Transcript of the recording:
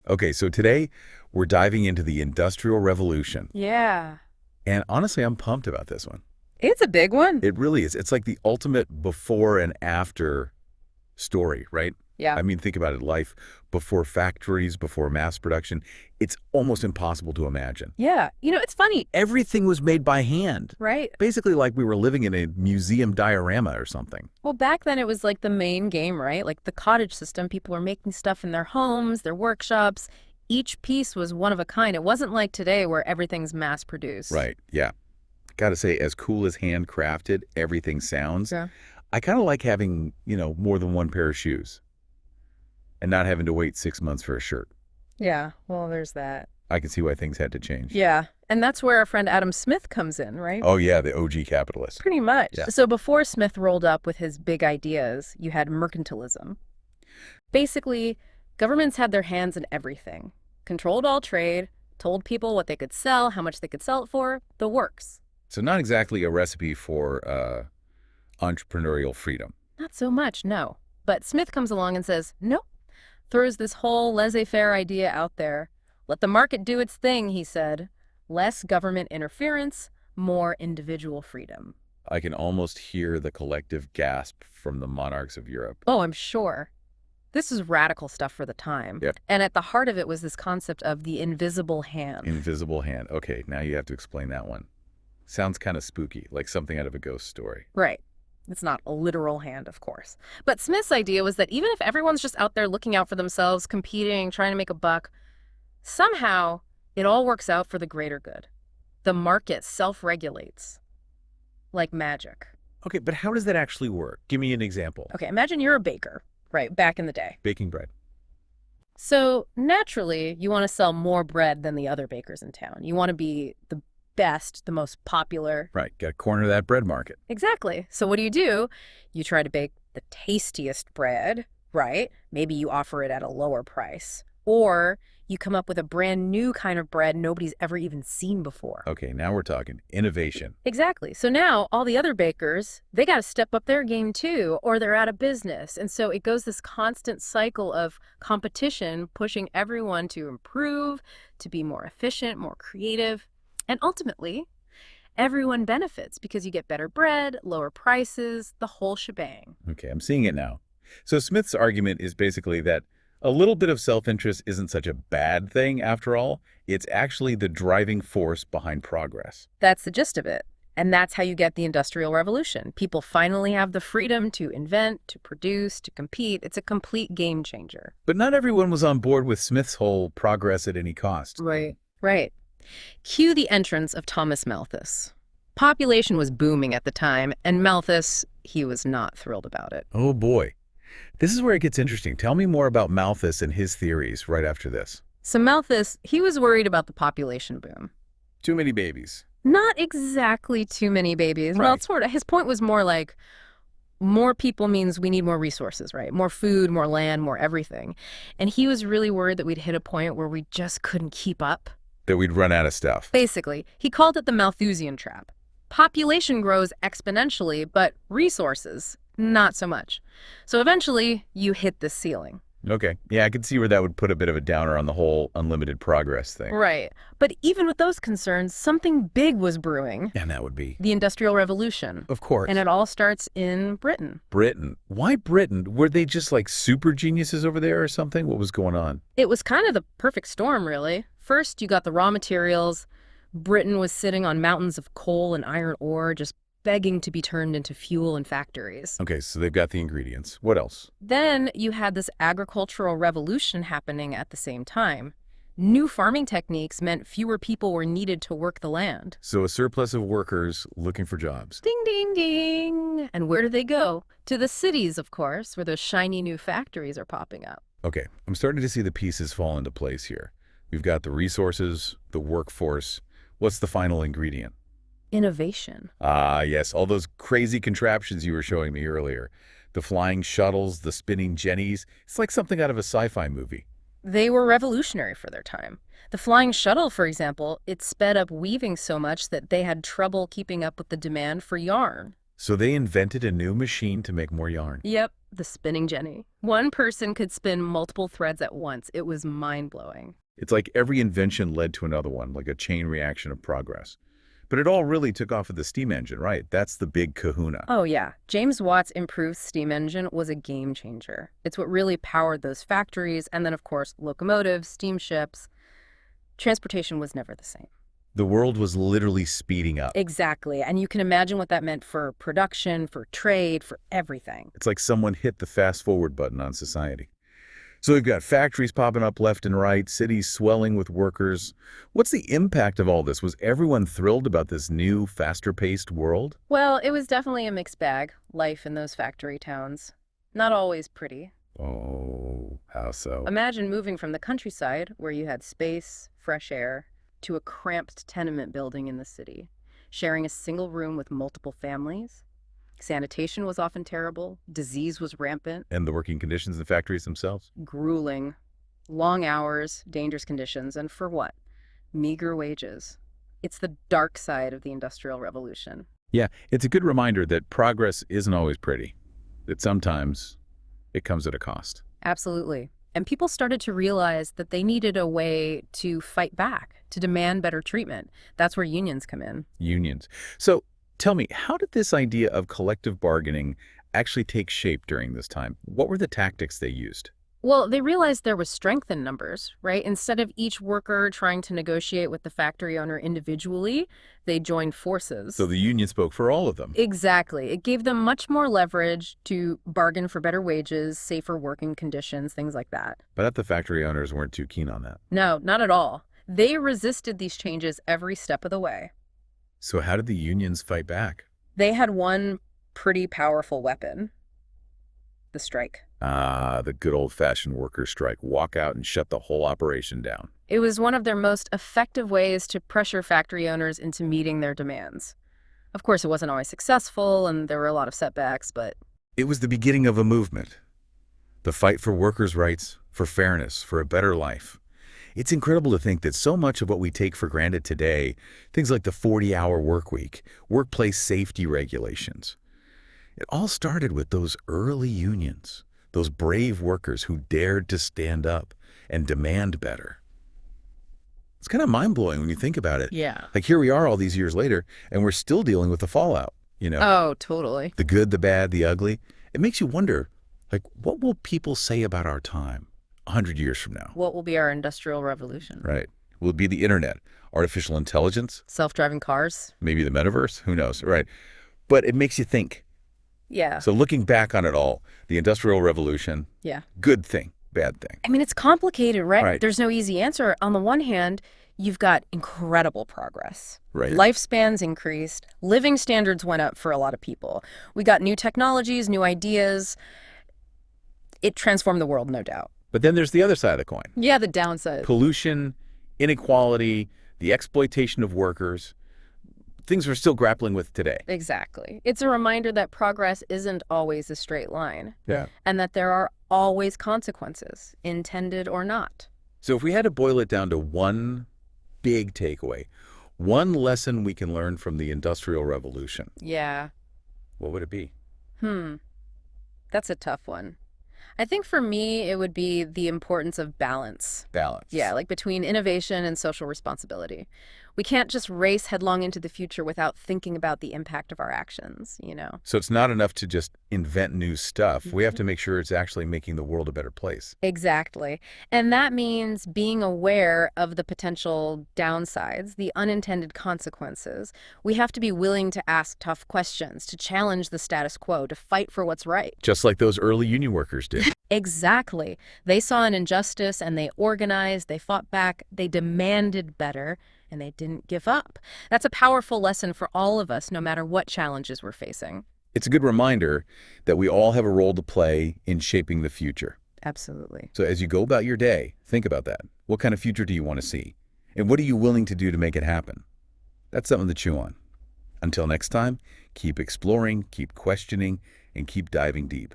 Okay, so today we're diving into the Industrial Revolution. Yeah. And honestly, I'm pumped about this one. It's a big one. It really is. It's like the ultimate before and after story, right? Yeah. I mean, think about it. Life before factories, before mass production. It's almost impossible to imagine. Yeah. It's funny, Everything was made by hand. right? Basically like we were living in a museum diorama or something. Well, back then it was like the main game, right? Like the cottage system. People were making stuff in their homes, their workshops. Each piece was one of a kind. It wasn't like today where everything's mass produced. Right, yeah. Gotta say, as cool as handcrafted everything sounds, Yeah. I kind of like having, more than one pair of shoes and not having to wait 6 months for a shirt. Yeah. Well, there's that. I can see why things had to change. Yeah. And that's where our friend Adam Smith comes in, right? Oh, yeah, the OG capitalist. Pretty much. Yeah. So before Smith rolled up with his big ideas, you had mercantilism. Basically, governments had their hands in everything, controlled all trade, told people what they could sell, how much they could sell it for, the works. So not exactly a recipe for entrepreneurial freedom. Not so much, no. But Smith comes along and says, nope, throws this whole laissez-faire idea out there. Let the market do its thing, he said. Less government interference, more individual freedom. I can almost hear the collective gasp from the monarchs of Europe. Oh, I'm sure. This is radical stuff for the time. Yep. And at the heart of it was this concept of the invisible hand. Invisible hand. Okay, now you have to explain that one. Sounds kind of spooky, like something out of a ghost story. Right. It's not a literal hand, of course. But Smith's idea was that even if everyone's just out there looking out for themselves, competing, trying to make a buck, somehow it all works out for the greater good. The market self-regulates like magic. Okay, but how does that actually work? Give me an example. Okay, imagine you're a baker, right, back in the day. Baking bread. So naturally, you want to sell more bread than the other bakers in town. You want to be the best, the most popular. Right, got to corner that bread market. Exactly. So what do? You try to bake the tastiest bread, right? Maybe you offer it at a lower price. Or you come up with a brand new kind of bread nobody's ever even seen before. Okay, now we're talking innovation. Exactly. So now all the other bakers, they got to step up their game too, or they're out of business. And so it goes this constant cycle of competition, pushing everyone to improve, to be more efficient, more creative. And ultimately, everyone benefits because you get better bread, lower prices, the whole shebang. Okay, I'm seeing it now. So Smith's argument is basically that a little bit of self-interest isn't such a bad thing after all. It's actually the driving force behind progress. That's the gist of it. And that's how you get the Industrial Revolution. People finally have the freedom to invent, to produce, to compete. It's a complete game changer. But not everyone was on board with Smith's whole progress at any cost. Right. Cue the entrance of Thomas Malthus. Population was booming at the time, and Malthus, he was not thrilled about it. Oh boy. This is where it gets interesting. Tell me more about Malthus and his theories right after this. So Malthus, he was worried about the population boom. Too many babies. Not exactly too many babies. Well, Right. sort of. His point was more like more people means we need more resources, right? More food, more land, more everything. And he was really worried that we'd hit a point where we just couldn't keep up. That we'd run out of stuff. Basically, he called it the Malthusian trap. Population grows exponentially, but resources, not so much. So eventually, you hit the ceiling. Okay. Yeah, I could see where that would put a bit of a downer on the whole unlimited progress thing. Right. But even with those concerns, something big was brewing. And that would be, The Industrial Revolution. of course, And it all starts in Britain. Britain. Why Britain? Were they just like super geniuses over there or something? What was going on? It was kind of the perfect storm, really. First, you got the raw materials. Britain was sitting on mountains of coal and iron ore, just begging to be turned into fuel and factories. Okay, so they've got the ingredients. What else? Then you had this agricultural revolution happening at the same time. New farming techniques meant fewer people were needed to work the land. So a surplus of workers looking for jobs. Ding, ding, ding. And where do they go? To the cities, of course, where those shiny new factories are popping up. Okay, I'm starting to see the pieces fall into place here. We've got the resources, the workforce. What's the final ingredient? Innovation. Ah, yes, all those crazy contraptions you were showing me earlier. The flying shuttles, the spinning jennies. It's like something out of a sci-fi movie. They were revolutionary for their time. The flying shuttle, for example, it sped up weaving so much that they had trouble keeping up with the demand for yarn. So they invented a new machine to make more yarn. Yep. The spinning jenny. One person could spin multiple threads at once. It was mind-blowing. It's like every invention led to another one, like a chain reaction of progress. But it all really took off with the steam engine, right? That's the big kahuna. Oh, yeah. James Watt's improved steam engine was a game changer. It's what really powered those factories, and then, of course, locomotives, steamships. Transportation was never the same. The world was literally speeding up. Exactly. And you can imagine what that meant for production, for trade, for everything. It's like someone hit the fast forward button on society. So we've got factories popping up left and right, cities swelling with workers. What's the impact of all this? Was everyone thrilled about this new, faster-paced world? Well, it was definitely a mixed bag, life in those factory towns. Not always pretty. Oh, how so? Imagine moving from the countryside, where you had space, fresh air, to a cramped tenement building in the city, sharing a single room with multiple families. Sanitation was often terrible, disease was rampant, And the working conditions in the factories themselves? grueling, long hours, dangerous conditions, and for what? Meager wages. It's the dark side of the Industrial Revolution. Yeah, it's a good reminder that progress isn't always pretty, that sometimes it comes at a cost. Absolutely. And people started to realize that they needed a way to fight back, to demand better treatment. That's where unions come in. Unions. So tell me, how did this idea of collective bargaining actually take shape during this time? What were the tactics they used? Well, they realized there was strength in numbers, right? Instead of each worker trying to negotiate with the factory owner individually, they joined forces. So the union spoke for all of them. Exactly. It gave them much more leverage to bargain for better wages, safer working conditions, things like that. But the factory owners weren't too keen on that. No, not at all. They resisted these changes every step of the way. So how did the unions fight back? They had one pretty powerful weapon: the strike. Ah, the good old-fashioned workers' strike. Walk out and shut the whole operation down. It was one of their most effective ways to pressure factory owners into meeting their demands. Of course, it wasn't always successful, and there were a lot of setbacks, but It was the beginning of a movement. The fight for workers' rights, for fairness, for a better life. It's incredible to think that so much of what we take for granted today, things like the 40-hour work week, workplace safety regulations, it all started with those early unions, those brave workers who dared to stand up and demand better. It's kind of mind-blowing when you think about it. yeah. Like here we are all these years later, and we're still dealing with the fallout, you know? Oh, totally. The good, the bad, the ugly. It makes you wonder, like, what will people say about our time 100 years from now? What will be our industrial revolution? Right. Will it be the internet, artificial intelligence, Self-driving cars? maybe the metaverse? Who knows? Right. But it makes you think. Yeah. So looking back on it all, the Industrial Revolution, Yeah. good thing, bad thing. I mean, it's complicated, right? Right. There's no easy answer. On the one hand, you've got incredible progress. Right. Lifespans increased. Living standards went up for a lot of people. We got new technologies, new ideas. It transformed the world, no doubt. But then there's the other side of the coin. Yeah, the downside. Pollution, inequality, the exploitation of workers, things we're still grappling with today. Exactly. It's a reminder that progress isn't always a straight line, Yeah. and that there are always consequences, intended or not. So if we had to boil it down to one big takeaway, one lesson we can learn from the Industrial Revolution, Yeah. what would it be? That's a tough one. I think for me, it would be the importance of balance. Balance. Yeah, like between innovation and social responsibility. We can't just race headlong into the future without thinking about the impact of our actions, you know? So it's not enough to just invent new stuff. We have to make sure it's actually making the world a better place. Exactly. And that means being aware of the potential downsides, the unintended consequences. We have to be willing to ask tough questions, to challenge the status quo, to fight for what's right. Just like those early union workers did. Exactly. They saw an injustice and they organized, they fought back, they demanded better, and they didn't give up. That's a powerful lesson for all of us, no matter what challenges we're facing. It's a good reminder that we all have a role to play in shaping the future. Absolutely. So as you go about your day, think about that. What kind of future do you want to see? And what are you willing to do to make it happen? That's something to chew on. Until next time, keep exploring, keep questioning, and keep diving deep.